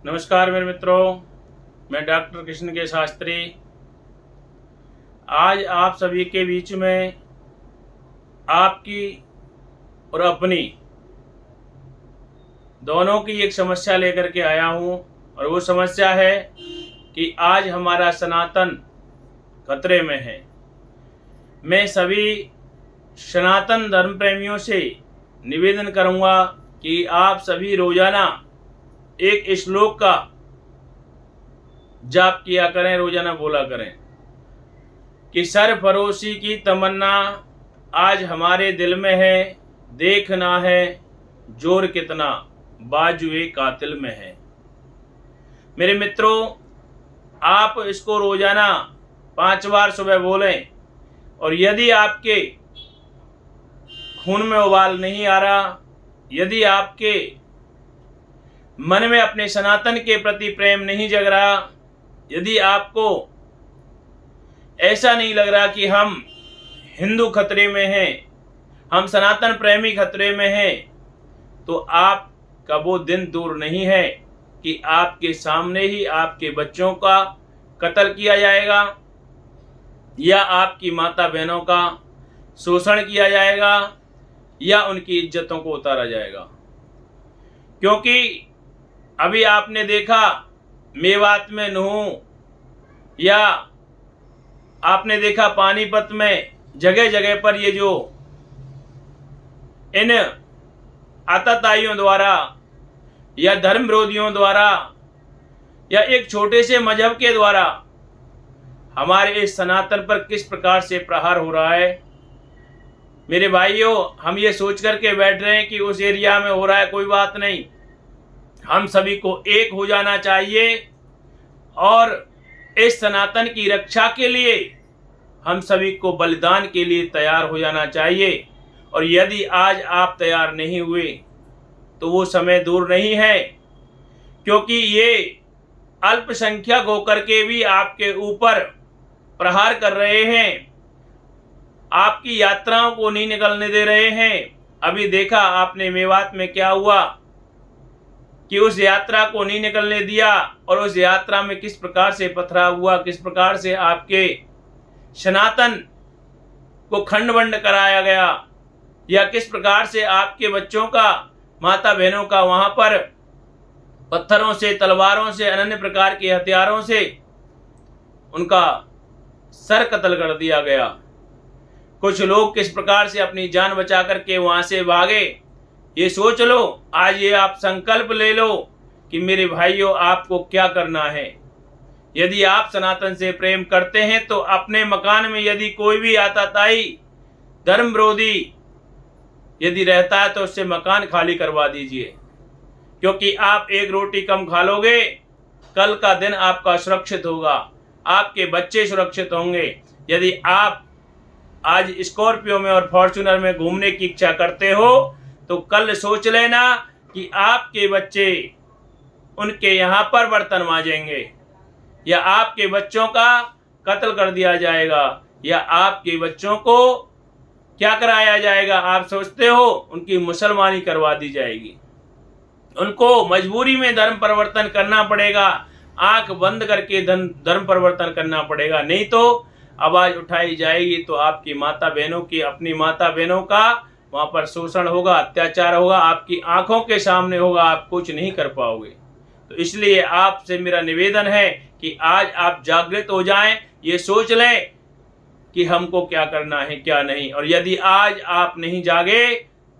नमस्कार मेरे मित्रों, मैं डॉक्टर कृष्ण के शास्त्री आज आप सभी के बीच में आपकी और अपनी दोनों की एक समस्या लेकर के आया हूँ। और वो समस्या है कि आज हमारा सनातन खतरे में है। मैं सभी सनातन धर्म प्रेमियों से निवेदन करूँगा कि आप सभी रोजाना एक श्लोक का जाप किया करें, रोजाना बोला करें कि सरफरोशी की तमन्ना आज हमारे दिल में है, देखना है जोर कितना बाजुए कातिल में है। मेरे मित्रों, आप इसको रोजाना 5 बार सुबह बोलें और यदि आपके खून में उबाल नहीं आ रहा, यदि आपके मन में अपने सनातन के प्रति प्रेम नहीं जग रहा, यदि आपको ऐसा नहीं लग रहा कि हम हिंदू खतरे में हैं, हम सनातन प्रेमी खतरे में हैं, तो आपका वो दिन दूर नहीं है कि आपके सामने ही आपके बच्चों का कत्ल किया जाएगा या आपकी माता बहनों का शोषण किया जाएगा या उनकी इज्जतों को उतारा जाएगा। क्योंकि अभी आपने देखा मेवात में नूह, या आपने देखा पानीपत में, जगह जगह पर ये जो इन आतताइयों द्वारा या धर्म विरोधियों द्वारा या एक छोटे से मजहब के द्वारा हमारे इस सनातन पर किस प्रकार से प्रहार हो रहा है। मेरे भाइयों, हम ये सोच करके बैठ रहे हैं कि उस एरिया में हो रहा है, कोई बात नहीं, हम सभी को एक हो जाना चाहिए और इस सनातन की रक्षा के लिए हम सभी को बलिदान के लिए तैयार हो जाना चाहिए। और यदि आज आप तैयार नहीं हुए तो वो समय दूर नहीं है, क्योंकि ये अल्पसंख्यक होकर के भी आपके ऊपर प्रहार कर रहे हैं, आपकी यात्राओं को नहीं निकलने दे रहे हैं। अभी देखा आपने मेवात में क्या हुआ कि उस यात्रा को नहीं निकलने दिया और उस यात्रा में किस प्रकार से पथराव हुआ, किस प्रकार से आपके सनातन को खंड-वंड कराया गया, या किस प्रकार से आपके बच्चों का, माता बहनों का वहां पर पत्थरों से, तलवारों से, अन्य प्रकार के हथियारों से उनका सर कत्ल कर दिया गया। कुछ लोग किस प्रकार से अपनी जान बचा करके वहां से भागे। ये सोच लो, आज ये आप संकल्प ले लो कि मेरे भाइयों, आपको क्या करना है। यदि आप सनातन से प्रेम करते हैं तो अपने मकान में यदि कोई भी आतताई धर्म विरोधी यदि रहता है तो उससे मकान खाली करवा दीजिए, क्योंकि आप एक रोटी कम खा लोगे, कल का दिन आपका सुरक्षित होगा, आपके बच्चे सुरक्षित होंगे। यदि आप आज स्कॉर्पियो में और फॉर्च्यूनर में घूमने की इच्छा करते हो तो कल सोच लेना कि आपके बच्चे उनके यहाँ पर बर्तन मांजेंगे, या आपके बच्चों का कत्ल कर दिया जाएगा, या आपके बच्चों को क्या कराया जाएगा। आप सोचते हो उनकी मुसलमानी करवा दी जाएगी, उनको मजबूरी में धर्म परिवर्तन करना पड़ेगा, आंख बंद करके धर्म परिवर्तन करना पड़ेगा, नहीं तो आवाज उठाई जाएगी तो आपकी माता बहनों की, अपनी माता बहनों का वहां पर शोषण होगा, अत्याचार होगा, आपकी आंखों के सामने होगा, आप कुछ नहीं कर पाओगे। तो इसलिए आपसे मेरा निवेदन है कि आज आप जागृत हो जाएं, ये सोच लें कि हमको क्या करना है क्या नहीं। और यदि आज आप नहीं जागे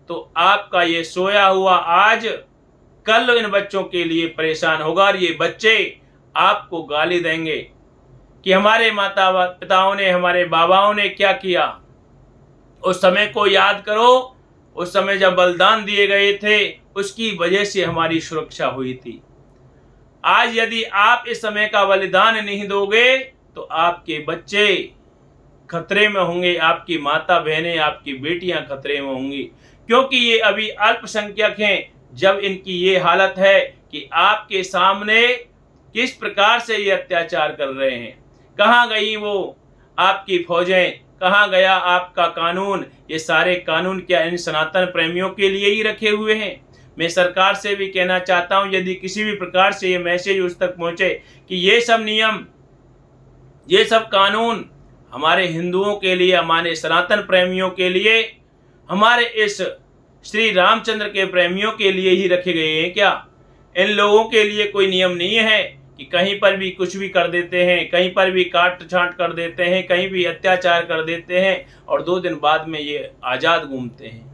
तो आपका ये सोया हुआ आज कल इन बच्चों के लिए परेशान होगा, और ये बच्चे आपको गाली देंगे कि हमारे माता पिताओं ने, हमारे बाबाओं ने क्या किया। उस समय को याद करो, उस समय जब बलिदान दिए गए थे उसकी वजह से हमारी सुरक्षा हुई थी। आज यदि आप इस समय का बलिदान नहीं दोगे तो आपके बच्चे खतरे में होंगे, आपकी माता बहनें, आपकी बेटियां खतरे में होंगी, क्योंकि ये अभी अल्पसंख्यक हैं। जब इनकी ये हालत है कि आपके सामने किस प्रकार से ये अत्याचार कर रहे हैं, कहाँ गई वो आपकी फौजें, कहाँ गया आपका कानून। ये सारे कानून क्या इन सनातन प्रेमियों के लिए ही रखे हुए हैं? मैं सरकार से भी कहना चाहता हूं, यदि किसी भी प्रकार से ये मैसेज उस तक पहुंचे कि ये सब नियम, ये सब कानून हमारे हिंदुओं के लिए, हमारे सनातन प्रेमियों के लिए, हमारे इस श्री रामचंद्र के प्रेमियों के लिए ही रखे गए हैं क्या? इन लोगों के लिए कोई नियम नहीं है कि कहीं पर भी कुछ भी कर देते हैं, कहीं पर भी काट छांट कर देते हैं, कहीं भी अत्याचार कर देते हैं और 2 दिन बाद में ये आज़ाद घूमते हैं।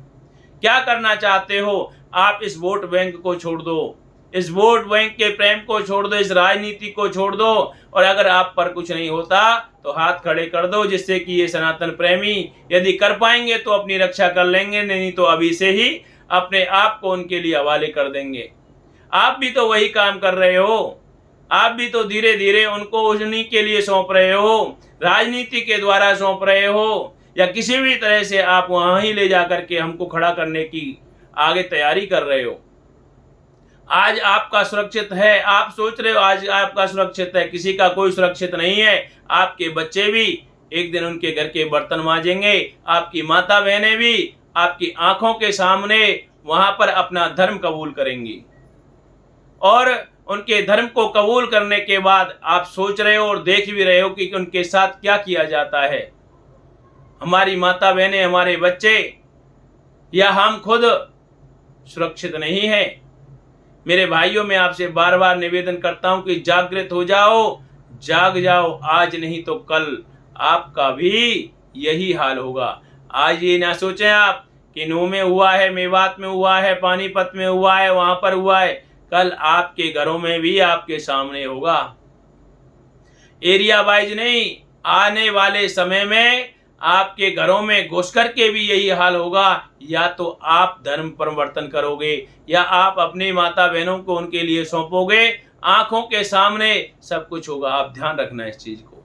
क्या करना चाहते हो? आप इस वोट बैंक को छोड़ दो, इस वोट बैंक के प्रेम को छोड़ दो, इस राजनीति को छोड़ दो, और अगर आप पर कुछ नहीं होता तो हाथ खड़े कर दो, जिससे कि ये सनातन प्रेमी यदि कर पाएंगे तो अपनी रक्षा कर लेंगे, नहीं तो अभी से ही अपने आप को उनके लिए हवाले कर देंगे। आप भी तो वही काम कर रहे हो, आप भी तो धीरे धीरे उनको उन्हीं के लिए सौंप रहे हो, राजनीति के द्वारा सौंप रहे हो, या किसी भी तरह से आप वहां ही ले जाकर के हमको खड़ा करने की आगे तैयारी कर रहे हो। आज आपका सुरक्षित है, आप सोच रहे हो आज आपका सुरक्षित है, किसी का कोई सुरक्षित नहीं है। आपके बच्चे भी एक दिन उनके घर के बर्तन मांजेंगे, आपकी माता बहनें भी आपकी आंखों के सामने वहां पर अपना धर्म कबूल करेंगी, और उनके धर्म को कबूल करने के बाद आप सोच रहे हो और देख भी रहे हो कि उनके साथ क्या किया जाता है। हमारी माता बहनें, हमारे बच्चे या हम खुद सुरक्षित नहीं है। मेरे भाइयों, मैं आपसे बार बार निवेदन करता हूं कि जागृत हो जाओ, जाग जाओ, आज नहीं तो कल आपका भी यही हाल होगा। आज ये ना सोचें आप कि नूह में हुआ है, मेवात में हुआ है, पानीपत में हुआ है, वहां पर हुआ है, कल आपके घरों में भी आपके सामने होगा। एरिया वाइज नहीं, आने वाले समय में आपके घरों में घुस कर के भी यही हाल होगा। या तो आप धर्म परिवर्तन करोगे या आप अपनी माता बहनों को उनके लिए सौंपोगे, आंखों के सामने सब कुछ होगा। आप ध्यान रखना इस चीज को।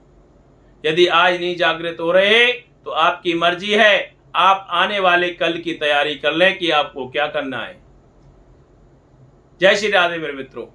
यदि आज नहीं जागृत हो रहे तो आपकी मर्जी है, आप आने वाले कल की तैयारी कर लें कि आपको क्या करना है। जय श्री राधे मेरे मित्रों।